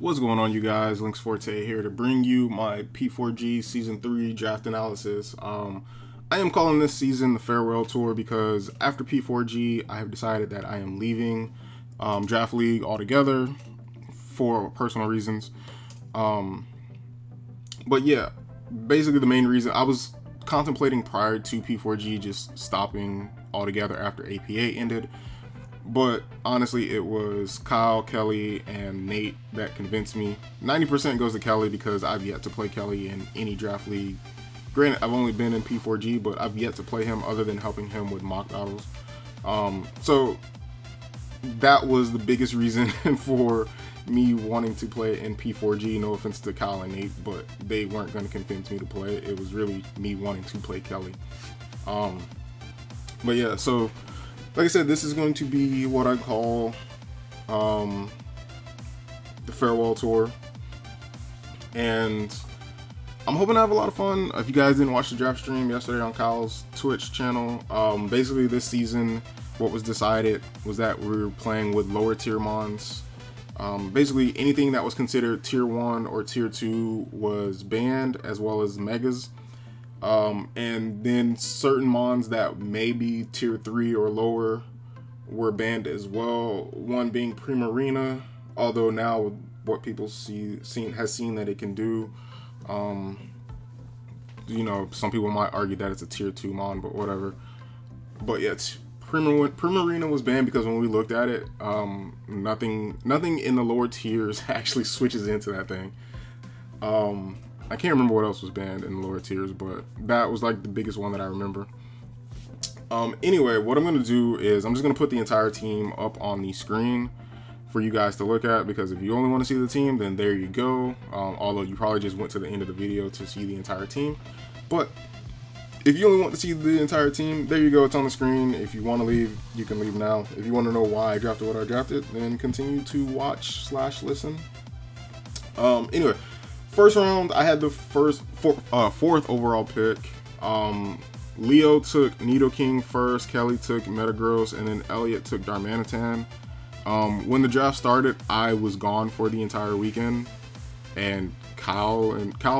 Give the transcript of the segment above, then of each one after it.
What's going on, you guys? Links Forte here to bring you my P4G Season 3 draft analysis. I am calling this season the farewell tour because after P4G, I have decided that I am leaving Draft League altogether for personal reasons. But yeah, basically the main reason I was contemplating prior to P4G just stopping altogether after APA ended. But honestly, it was Kyle, Kelly, and Nate that convinced me. 90% goes to Kelly because I've yet to play Kelly in any draft league. Granted, I've only been in P4G, but I've yet to play him other than helping him with mock battles. So that was the biggest reason for me wanting to play in P4G. No offense to Kyle and Nate, but they weren't going to convince me to play it. It was really me wanting to play Kelly. But yeah, so like I said, this is going to be what I call the farewell tour, and I'm hoping to have a lot of fun. If you guys didn't watch the draft stream yesterday on Kyle's Twitch channel, basically this season what was decided was that we were playing with lower tier mons. Basically anything that was considered tier 1 or tier 2 was banned, as well as megas. And then certain mons that may be tier 3 or lower were banned as well. One being Primarina, although now what people has seen that it can do. You know, some people might argue that it's a tier 2 mon, but whatever. But yeah, Primarina was banned because when we looked at it, nothing in the lower tiers actually switches into that thing. I can't remember what else was banned in the lower tiers, but that was like the biggest one that I remember. Anyway, what I'm going to do is I'm just going to put the entire team up on the screen for you guys to look at, because if you only want to see the team, then there you go. Although you probably just went to the end of the video to see the entire team. But if you only want to see the entire team, there you go. It's on the screen. If you want to leave, you can leave now. If you want to know why I drafted what I drafted, then continue to watch/listen. Anyway. First round, I had the fourth overall pick. Leo took Nidoking first, Kelly took Metagross, and then Elliot took Darmanitan. When the draft started, I was gone for the entire weekend, and Kyle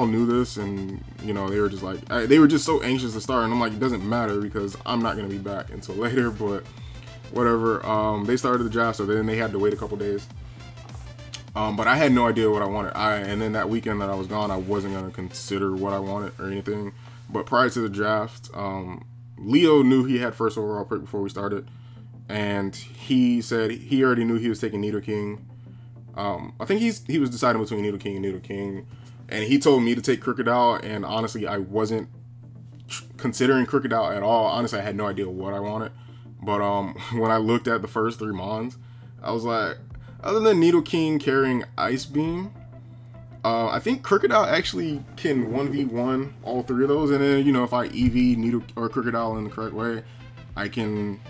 knew this, and you know, they were just like, they were just so anxious to start, and I'm like, it doesn't matter because I'm not gonna be back until later, but whatever. They started the draft, so then they had to wait a couple days. But I had no idea what I wanted. And then that weekend that I was gone, I wasn't going to consider what I wanted or anything. But prior to the draft, Leo knew he had first overall pick before we started. And he said he already knew he was taking Nidoking. I think he was deciding between Nidoking and Nidoking. And he told me to take Crocodile. And honestly, I wasn't considering Crocodile at all. Honestly, I had no idea what I wanted. But when I looked at the first 3 mons, I was like, other than Nidoking carrying Ice Beam, I think Crocodile actually can 1v1 all 3 of those, and then, you know, if I EV Crocodile in the correct way, I can,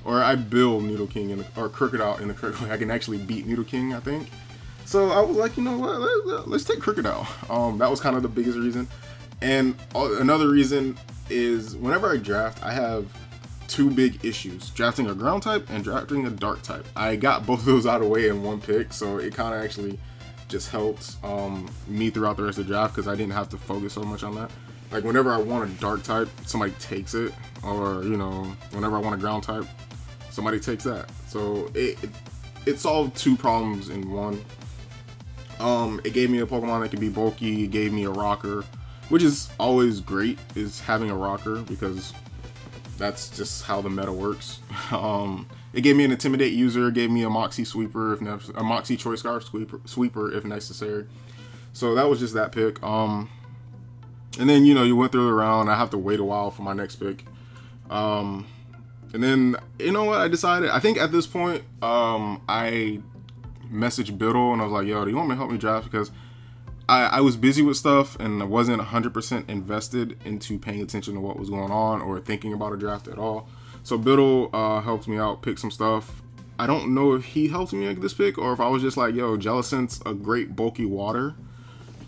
or I build Nidoking or Crocodile in the correct way, I can actually beat Nidoking, I think. So I was like, you know what, let's take Crocodile. That was kind of the biggest reason. And another reason is whenever I draft, I have 2 big issues: drafting a ground type and drafting a dark type. I got both of those out of the way in one pick, so it kind of actually just helped me throughout the rest of the draft because I didn't have to focus so much on that. Like whenever I want a dark type, somebody takes it, or you know, whenever I want a ground type, somebody takes that. So it solved 2 problems in one. It gave me a Pokemon that could be bulky. It gave me a rocker, which is always great, is having a rocker, because that's just how the meta works. It gave me an Intimidate user, gave me a Moxie Sweeper, a Moxie Choice Scarf sweeper if necessary. So that was just that pick. And then, you know, you went through the round. I have to wait a while for my next pick. And then, you know what, I decided, I think at this point, I messaged Biddle and I was like, yo, do you want me to help me draft? Because I was busy with stuff and I wasn't 100% invested into paying attention to what was going on or thinking about a draft at all. So Biddle helped me out, pick some stuff. I don't know if he helped me make this pick or if I was just like, yo, Jellicent's a great bulky water.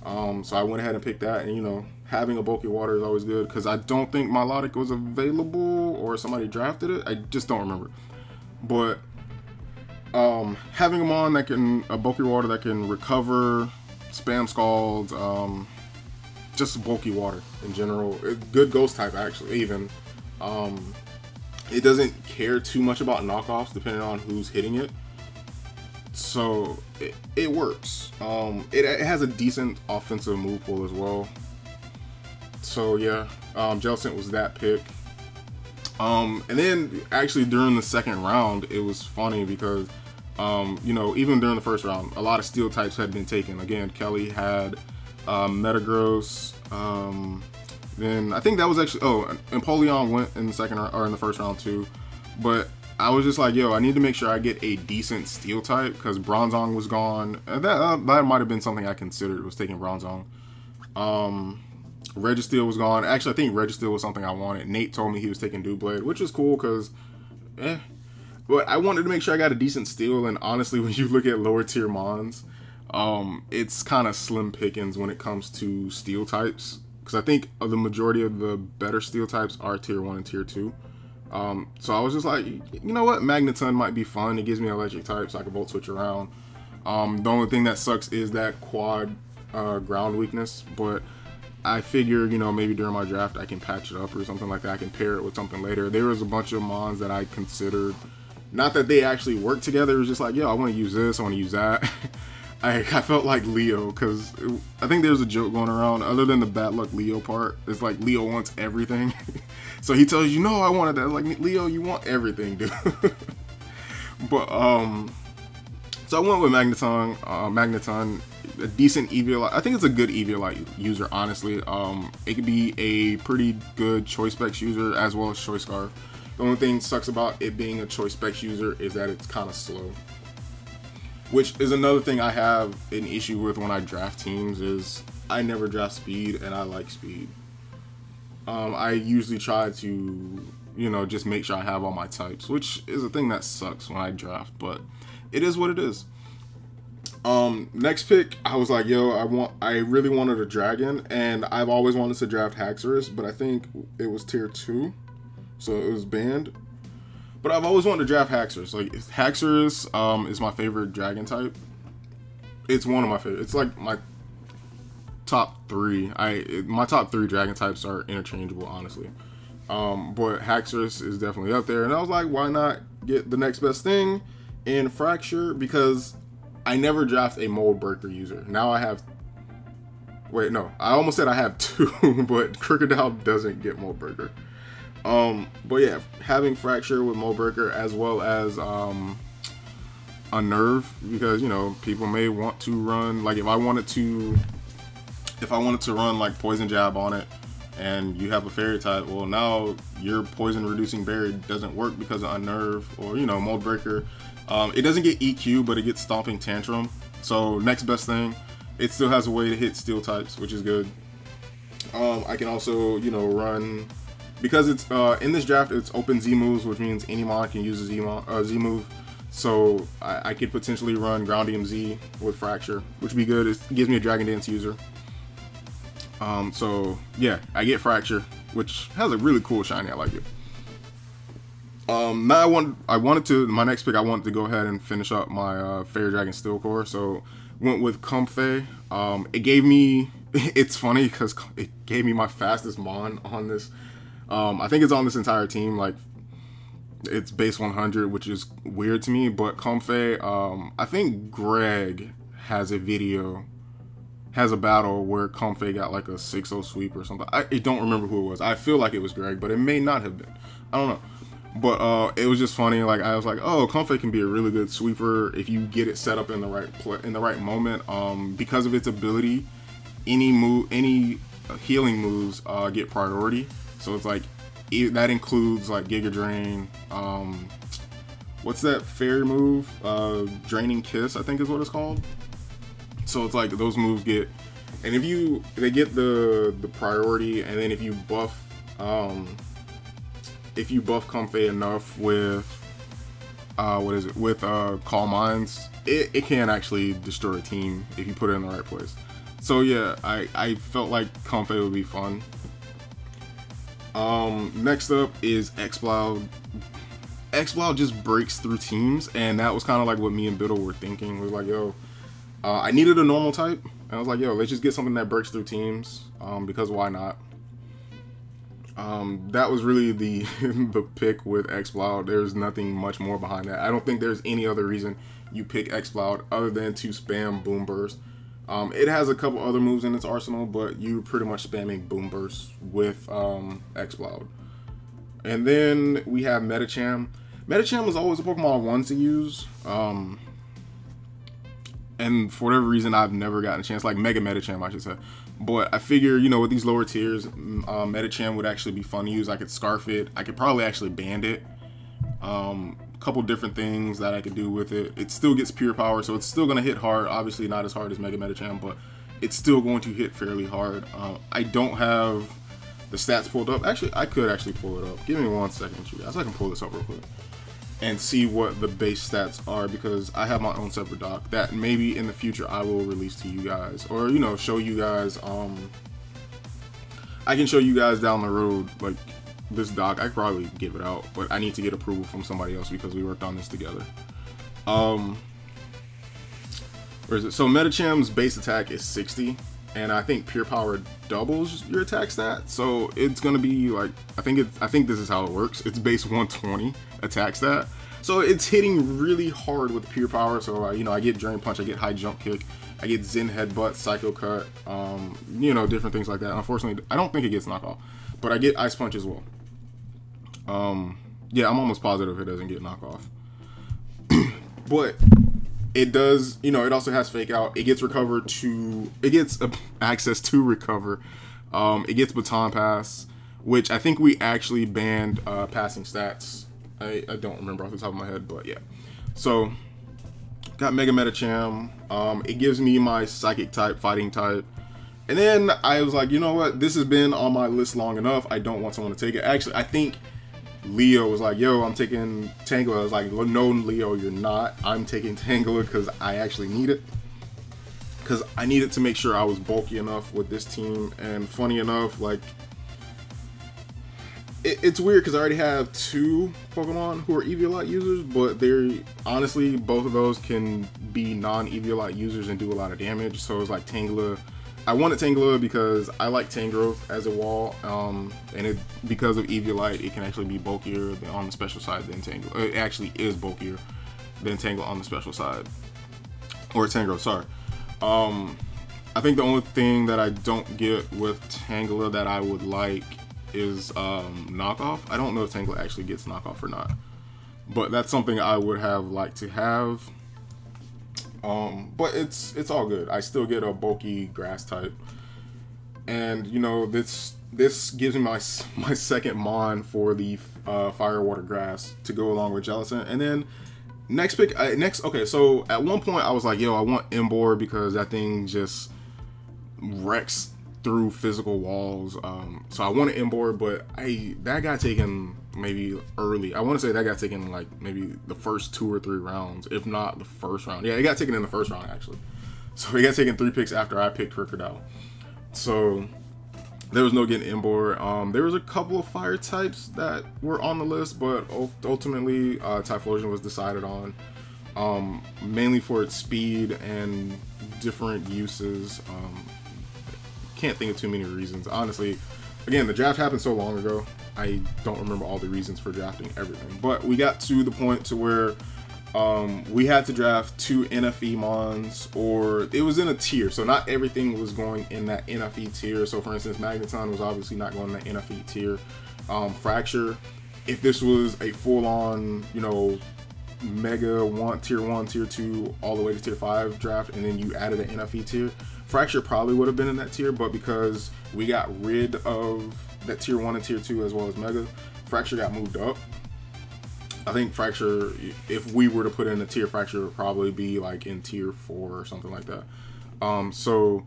So I went ahead and picked that, and you know, having a bulky water is always good because I don't think Milotic was available or somebody drafted it. I just don't remember. But Having a mon that can, a bulky water that can recover, spam scalds, just bulky water in general. Good ghost type actually, even. It doesn't care too much about knockoffs depending on who's hitting it. So it works. It has a decent offensive move pool as well. So yeah, Jellicent was that pick. And then actually during the second round, it was funny because, you know, even during the first round, a lot of steel types had been taken. Again, Kelly had Metagross. Then I think that was actually, and Empoleon went in the second or in the first round too. But I was just like, yo, I need to make sure I get a decent steel type because Bronzong was gone. And that might have been something I considered, was taking Bronzong. Registeel was gone. Actually, I think Registeel was something I wanted. Nate told me he was taking Doublade, which is cool because, but I wanted to make sure I got a decent steel. And honestly, when you look at lower tier mons, it's kind of slim pickings when it comes to steel types. Because I think the majority of the better steel types are tier 1 and tier 2. So I was just like, you know what? Magneton might be fun. It gives me electric type so I can Volt Switch around. The only thing that sucks is that quad ground weakness. But I figure, you know, maybe during my draft I can patch it up or something like that. I can pair it with something later. There was a bunch of mons that I considered. Not that they actually work together. It was just like, yo, I want to use this. I want to use that. I felt like Leo because I think there's a joke going around other than the bad luck Leo part. It's like Leo wants everything. So he tells you, no, I wanted that. Like, Leo, you want everything, dude. But, so I went with Magneton, a decent Eviolite. I think it's a good Eviolite user, honestly. It could be a pretty good Choice Specs user as well as Choice Scarf. The only thing sucks about it being a Choice Specs user is that it's kind of slow. Which is another thing I have an issue with when I draft teams is I never draft speed and I like speed. I usually try to, you know, just make sure I have all my types, which is a thing that sucks when I draft, but it is what it is. Next pick, I was like, yo, I really wanted a dragon, and I've always wanted to draft Haxorus, but I think it was tier 2, so it was banned. But I've always wanted to draft Haxorus. Like, Haxorus is my favorite dragon type. It's one of my favorite. It's like my top 3. My top 3 dragon types are interchangeable, honestly. But Haxorus is definitely up there. And I was like, why not get the next best thing in Fracture? Because I never draft a Mold Breaker user. Now I have... Wait, no. I almost said I have 2, but Crocodile doesn't get Mold Breaker. But yeah, having Fracture with Mold Breaker as well as a Nerve, because, you know, people may want to run, like, if I wanted to run like Poison Jab on it and you have a Fairy type, well, now your poison reducing berry doesn't work because of Unnerve or, you know, Mold Breaker. It doesn't get EQ, but it gets Stomping Tantrum. So next best thing, it still has a way to hit steel types, which is good. I can also, you know, run, because it's in this draft it's open Z moves, which means any mon can use a Z move. So I could potentially run Ground EMZ with Fracture, which would be good. It gives me a Dragon Dance user. So yeah, I get Fracture, which has a really cool shiny. I like it. Now my next pick, I wanted to go ahead and finish up my Fairy Dragon Steel Core. So went with Comfey. It gave me, it's funny because it gave me my fastest mon on this. I think it's on this entire team. Like, it's base 100, which is weird to me, but Comfey, I think Greg has a battle where Comfey got like a 6-0 sweep or something. I don't remember who it was. I feel like it was Greg, but it may not have been. I don't know. But it was just funny. Like, I was like, oh, Comfey can be a really good sweeper if you get it set up in the right moment. Because of its ability, any healing moves get priority. So it's like, that includes like Giga Drain. What's that fairy move? Draining Kiss, I think is what it's called. So it's like those moves get, and they get the priority, and then if you buff Comfey enough with Calm Minds, it can actually destroy a team if you put it in the right place. So yeah, I felt like Comfey would be fun. Next up is Exploud. Exploud just breaks through teams, and that was kind of like what me and Biddle were thinking. We was like, yo, I needed a normal type, and I was like, yo, let's just get something that breaks through teams, because why not? That was really the the pick with Exploud. There's nothing much more behind that. I don't think there's any other reason you pick Exploud other than to spam Boom Burst. It has a couple other moves in its arsenal, but you're pretty much spamming Boom Burst with Exploud. And then we have Medicham. Medicham was always a Pokemon I wanted to use. And for whatever reason, I've never gotten a chance, like Mega Medicham, I should say. But I figure, you know, with these lower tiers, Medicham would actually be fun to use. I could Scarf it. I could probably actually Band it. Couple different things that I could do with it. It still gets pure power, so it's still going to hit hard. Obviously not as hard as Mega Medicham, but it's still going to hit fairly hard. I don't have the stats pulled up. Actually, I could actually pull it up. Give me 1 second, you guys. I can pull this up real quick and see what the base stats are, because I have my own separate doc that maybe in the future I will release to you guys, or, you know, show you guys. I can show you guys down the road, like, this doc. I could probably give it out, but I need to get approval from somebody else because we worked on this together. Where is it? So Medicham's base attack is 60, and I think pure power doubles your attack stat. So it's gonna be like, I think this is how it works. It's base 120 attack stat. So it's hitting really hard with pure power. So you know, I get Drain Punch, I get High Jump Kick, I get Zen Headbutt, Psycho Cut, you know, different things like that. Unfortunately, I don't think it gets knockoff, but I get Ice Punch as well. Yeah, I'm almost positive it doesn't get knockoff. But it does, you know, it also has Fake Out. It gets access to recover. It gets Baton Pass, which I think we actually banned passing stats. I don't remember off the top of my head, but yeah. So got Mega Medicham. It gives me my Psychic type, Fighting type. And then I was like, you know what? This has been on my list long enough. I don't want someone to take it. Actually, I think Leo was like, yo, I'm taking Tangela. I was like, no, Leo, you're not. I'm taking Tangela because I actually need it. Because I needed to make sure I was bulky enough with this team. And funny enough, like, it's weird because I already have 2 Pokemon who are Eviolite users, but they're honestly, both of those can be non-Eviolite users and do a lot of damage. So it's like Tangela. I wanted Tangela because I like Tangrowth as a wall, and because of Eviolite, it can actually be bulkier on the special side than Tangela. It actually is bulkier than Tangela on the special side, or Tangrowth, sorry. I think the only thing that I don't get with Tangela that I would like is knockoff. I don't know if Tangela actually gets knockoff or not, but that's something I would have liked to have. But it's all good. I still get a bulky grass type, and you know, this gives me my second Mon for the fire water grass to go along with Jellicent. And then next pick, okay, so at one point I was like, yo, I want Embor because that thing just wrecks through physical walls. So I wanted Embor, but that got taken maybe early. I want to say that got taken like maybe the first 2 or 3 rounds, if not the first round. Yeah, it got taken in the first round actually. So it got taken 3 picks after I picked Crocodile. So there was no getting Embor. There was a couple of fire types that were on the list, but ultimately Typhlosion was decided on, mainly for its speed and different uses. Can't think of too many reasons, honestly. Again, the draft happened so long ago, I don't remember all the reasons for drafting everything. But we got to the point to where we had to draft 2 NFE Mons, or it was in a tier, so not everything was going in that NFE tier. So for instance, Magneton was obviously not going in that NFE tier. Fracture, if this was a full-on, you know, Mega tier 1, tier 2, all the way to tier 5 draft, and then you added an NFE tier, Fracture probably would have been in that tier, but because we got rid of that tier 1 and tier 2 as well as Mega, Fracture got moved up. I think Fracture, if we were to put in a tier, Fracture would probably be like in tier 4 or something like that. So,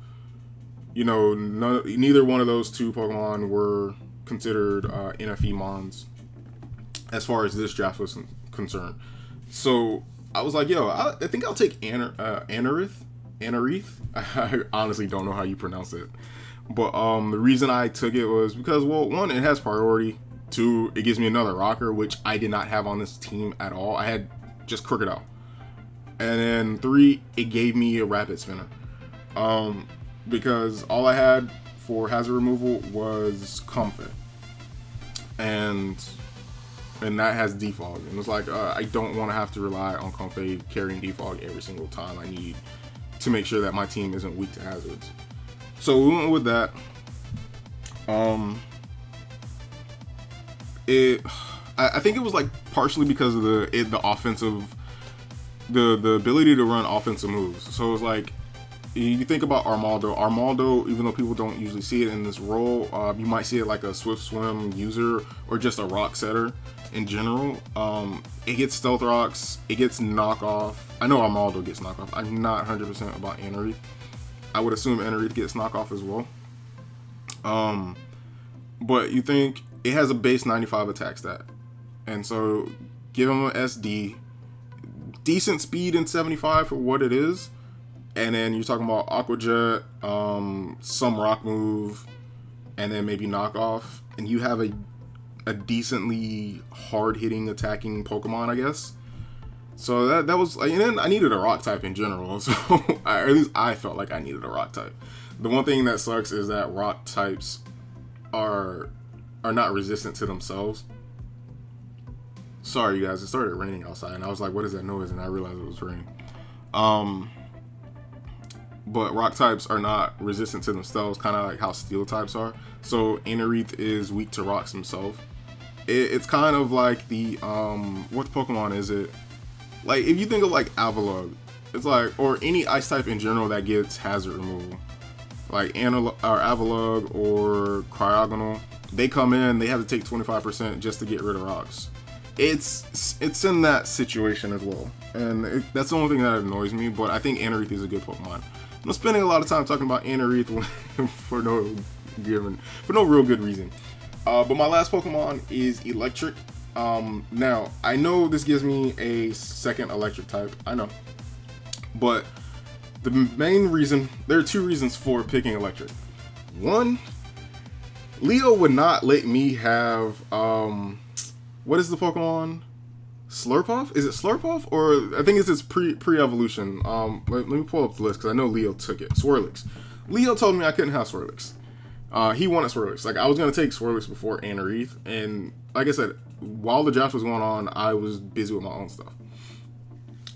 you know, neither one of those 2 Pokemon were considered NFE Mons as far as this draft was concerned. So I was like, yo, I think I'll take Anorith. I honestly don't know how you pronounce it. But the reason I took it was because, well, 1, it has priority. 2, it gives me another rocker, which I did not have on this team at all. I had just Crocodile. And then 3, it gave me a rapid spinner. Because all I had for hazard removal was Comfort. And that has defog. And it's like, I don't want to have to rely on Comfort carrying defog every single time I need to make sure that my team isn't weak to hazards. So we went with that. I think it was like partially because of the offensive, the ability to run offensive moves. So it's like, you think about Armaldo, even though people don't usually see it in this role, you might see it like a Swift Swim user or just a rock setter in general. It gets stealth rocks, it gets knockoff. I know Armaldo gets knockoff. I'm not 100% about Enerith. I would assume Enerith gets knockoff as well. But you think it has a base 95 attack stat. And so give him an SD, decent speed in 75 for what it is. And then you're talking about Aqua Jet, some rock move, and then maybe knockoff. And you have a decently hard-hitting attacking Pokemon, I guess. So that was, and then I needed a rock type in general. So or at least I felt like I needed a rock type. The one thing that sucks is that rock types are not resistant to themselves. Sorry, you guys, it started raining outside, and I was like, what is that noise? And I realized it was rain. But rock types are not resistant to themselves, kind of like how steel types are. So Enerith is weak to rocks himself. It's kind of like the, what Pokemon is it? Like, if you think of like Avalugg, it's like, or any ice type in general that gets hazard removal. Like Avalugg or Cryogonal, they come in, they have to take 25% just to get rid of rocks. It's in that situation as well, and that's the only thing that annoys me. But I think Enerith is a good Pokemon. I'm spending a lot of time talking about Enerith for no real good reason. But my last Pokemon is Electric. Now I know this gives me a second Electric type. I know, but the main reason, there are 2 reasons for picking Electric. One, Leo would not let me have what is the Pokemon? Slurpuff? Is it Slurpuff? Or I think it's its pre-evolution. Let me pull up the list because I know Leo took it. Swirlix. Leo told me I couldn't have Swirlix. He wanted Swirlix. Like, I was going to take Swirlix before Enerith. And like I said, while the draft was going on, I was busy with my own stuff.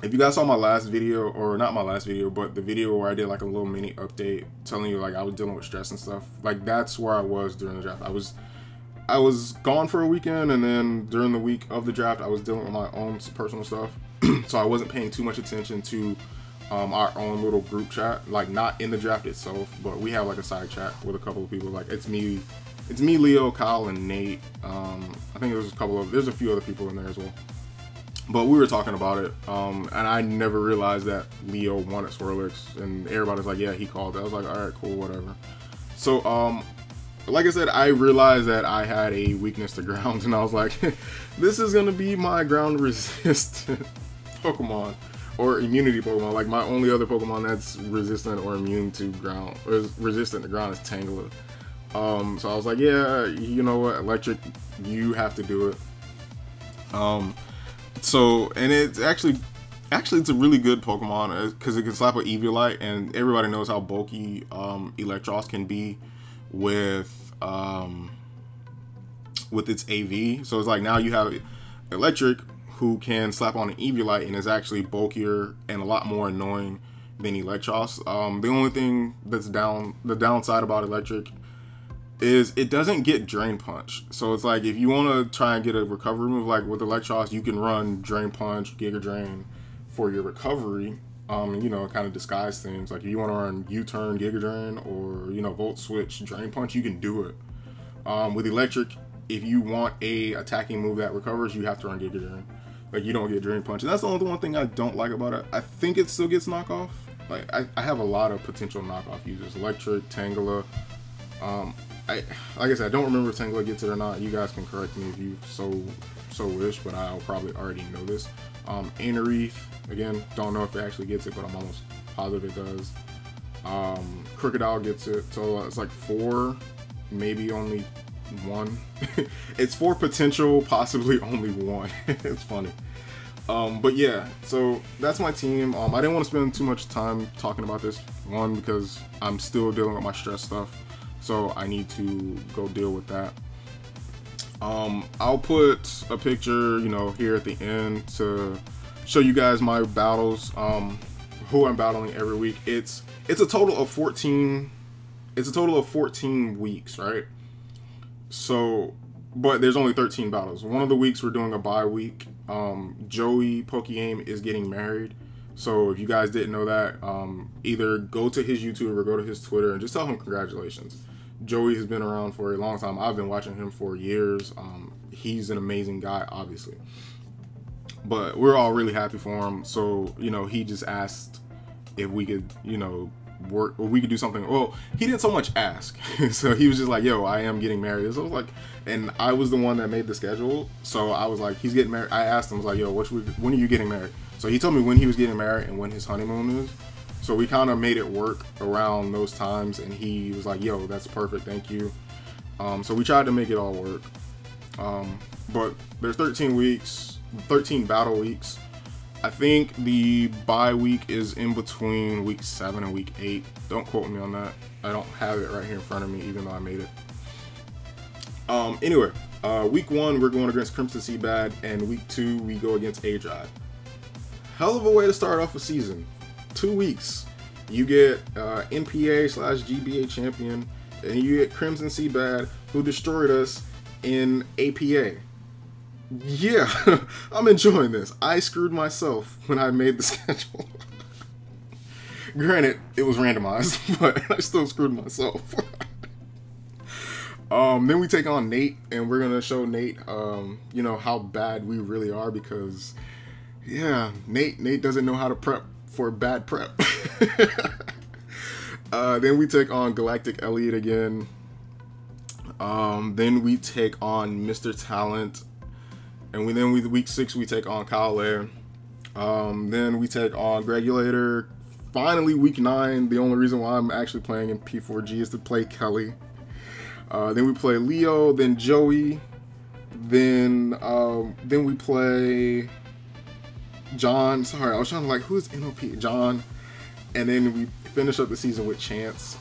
If you guys saw my last video, or not my last video, but the video where I did like a little mini update telling you like I was dealing with stress and stuff, like that's where I was during the draft. I was gone for a weekend, and then during the week of the draft, I was dealing with my own personal stuff. So I wasn't paying too much attention to our own little group chat, like not in the draft itself, but we have like a side chat with a couple of people. Like it's me, Leo, Kyle, and Nate. I think there's a few other people in there as well. But we were talking about it, and I never realized that Leo wanted Swirlix, and everybody's like, yeah, he called it. I was like, all right, cool, whatever. So, like I said, I realized that I had a weakness to ground, and I was like, this is going to be my ground resistant Pokemon, or immunity Pokemon. Like, my only other Pokemon that's resistant or immune to ground, or is resistant to ground is Tangela. So I was like, yeah, you know what, Electric, you have to do it. So, and it's actually it's a really good Pokemon because it can slap an Eviolite, and everybody knows how bulky Electros can be with its AV. So it's like now you have Electric who can slap on an Eviolite and is actually bulkier and a lot more annoying than Electros. The only thing that's the downside about Electric is it doesn't get Drain Punch. So it's like if you want to try and get a recovery move, like with Electros, you can run Drain Punch, Giga Drain for your recovery. You know, kind of disguise things. Like if you want to run U-Turn, Giga Drain, or you know, Volt Switch, Drain Punch, you can do it. With Electric, if you want a attacking move that recovers, you have to run Giga Drain. Like you don't get Drain Punch, and that's the only one thing I don't like about it. I think it still gets knockoff. Like I have a lot of potential knockoff users: Electric, Tangela. Like I said, I don't remember if Tangela gets it or not. You guys can correct me if you so wish, but I'll probably already know this. Enerith, again, don't know if it actually gets it, but I'm almost positive it does. Crocodile gets it, so it's like 4, maybe only one. It's for potential, possibly only one. It's funny. But yeah, so that's my team. I didn't want to spend too much time talking about this one because I'm still dealing with my stress stuff, so I need to go deal with that. I'll put a picture, you know, here at the end to show you guys my battles, who I'm battling every week. It's a total of 14. It's a total of 14 weeks, right? So, but there's only 13 battles. One of the weeks we're doing a bye week. Joey PokeGame is getting married. So if you guys didn't know that, either go to his YouTube or go to his Twitter and just tell him congratulations. Joey has been around for a long time. I've been watching him for years. He's an amazing guy, obviously. But we're all really happy for him. So, you know, he just asked if we could, you know, work or we could do something. Well, he didn't so much ask. So he was just like, yo, I am getting married. So I was like, and I was the one that made the schedule. So I was like, he's getting married. I asked him, I was like, yo, when are you getting married? So he told me when he was getting married and when his honeymoon is. So we kind of made it work around those times, and he was like, yo, that's perfect, thank you. So we tried to make it all work. But there's 13 weeks, 13 battle weeks. I think the bye week is in between week 7 and week 8. Don't quote me on that. I don't have it right here in front of me, even though I made it. Anyway, week 1, we're going against Crimson Seabad, and week 2, we go against A-Drive. Hell of a way to start off a season. 2 weeks. You get NPA/GBA champion, and you get Crimson Seabad, who destroyed us in APA. Yeah, I'm enjoying this. I screwed myself when I made the schedule. Granted, it was randomized, but I still screwed myself. Then we take on Nate, and we're gonna show Nate, you know, how bad we really are, because, yeah, Nate doesn't know how to prep for bad prep. Then we take on Galactic Elliot again. Then we take on Mr. Talent. And week 6, we take on Kyle Lair. Then we take on Gregulator. Finally, week 9, the only reason why I'm actually playing in P4G is to play Kelly. Then we play Leo, then Joey. Then we play John. Sorry, I was trying to like, who's NOP? John. And then we finish up the season with Chance.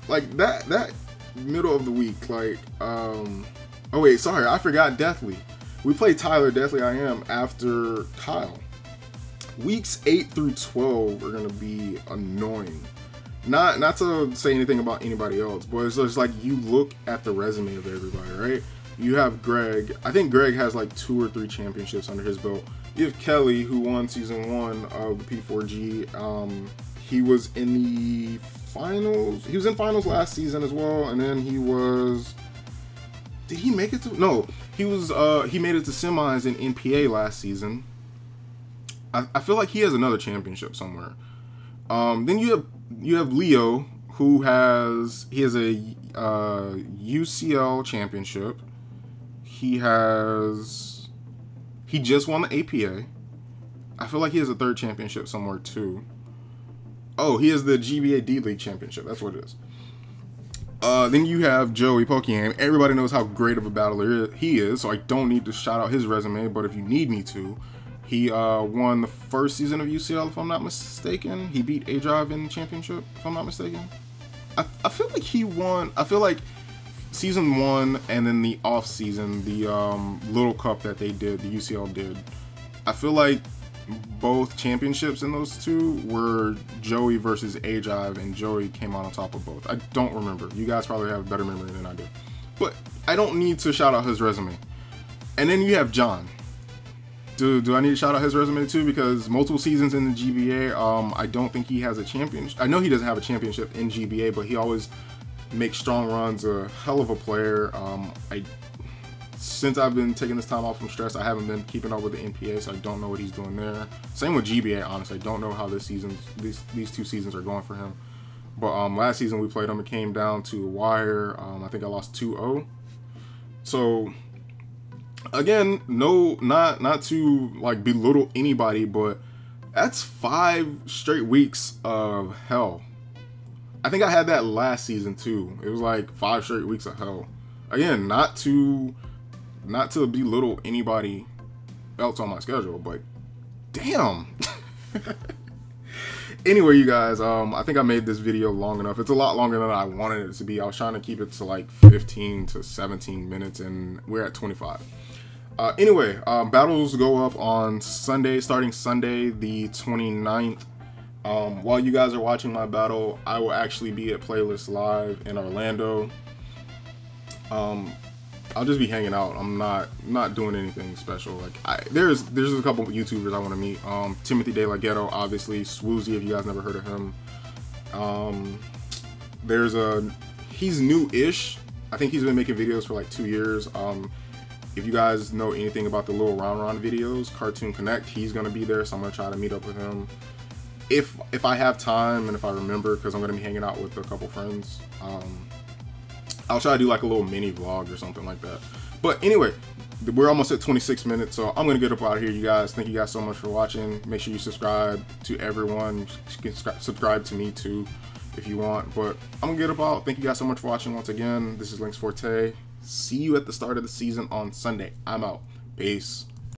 Like that middle of the week, like, oh wait, sorry, I forgot Deathly. We played Tyler Deathly I Am after Kyle. Weeks 8 through 12 are gonna be annoying. Not to say anything about anybody else, but it's just like, you look at the resume of everybody, right? You have Greg. I think Greg has like 2 or 3 championships under his belt. You have Kelly, who won season 1 of the P4G. He was in the finals. He was in finals last season as well, and then he was. Did he make it to? No, he was. He made it to semis in NPA last season. I feel like he has another championship somewhere. Then you have Leo, who has a UCL championship. He just won the APA. I feel like he has a 3rd championship somewhere too. Oh, he has the GBA D-League championship. That's what it is. Then you have Joey PokeGame. Everybody knows how great of a battler he is, so I don't need to shout out his resume, but if you need me to, he won the 1st season of UCL, if I'm not mistaken. He beat A-Drive in the championship, if I'm not mistaken. I feel like he won. I feel like season 1 and then the off season, the little cup that they did, the UCL did. I feel like both championships in those 2 were Joey versus A-Drive, and Joey came out on top of both. I don't remember. You guys probably have a better memory than I do. But I don't need to shout out his resume. And then you have John. Do I need to shout out his resume too? Because multiple seasons in the GBA, I don't think he has a championship. I know he doesn't have a championship in GBA, but he always makes strong runs. A hell of a player. Since I've been taking this time off from stress, I haven't been keeping up with the NPA, so I don't know what he's doing there. Same with GBA, honestly. I don't know how these 2 seasons are going for him. But last season we played him. It came down to a wire. I think I lost 2-0. So again, not to like belittle anybody, but that's 5 straight weeks of hell. I think I had that last season too. It was like 5 straight weeks of hell. Again, not to belittle anybody else on my schedule, but damn. Anyway, you guys, I think I made this video long enough. It's a lot longer than I wanted it to be. I was trying to keep it to like 15 to 17 minutes, and we're at 25. Anyway, battles go up on Sunday, starting Sunday the 29th. While you guys are watching my battle, I will actually be at Playlist Live in Orlando. I'll just be hanging out. I'm not doing anything special. Like there's a couple of YouTubers I want to meet. Timothy De La Ghetto, obviously. Swoozy, if you guys never heard of him. He's new-ish. I think he's been making videos for like 2 years. If you guys know anything about the Lil Ron Ron videos, Cartoon Connect, he's gonna be there, so I'm gonna try to meet up with him. If I have time and if I remember, because I'm gonna be hanging out with a couple friends. I'll try to do like a little mini vlog or something like that. But anyway, we're almost at 26 minutes, so I'm gonna get up out of here, you guys. Thank you guys so much for watching. Make sure you subscribe to everyone. You can subscribe to me too if you want. But I'm gonna get up out. Thank you guys so much for watching once again. This is Links Forte. See you at the start of the season on Sunday. I'm out. Peace.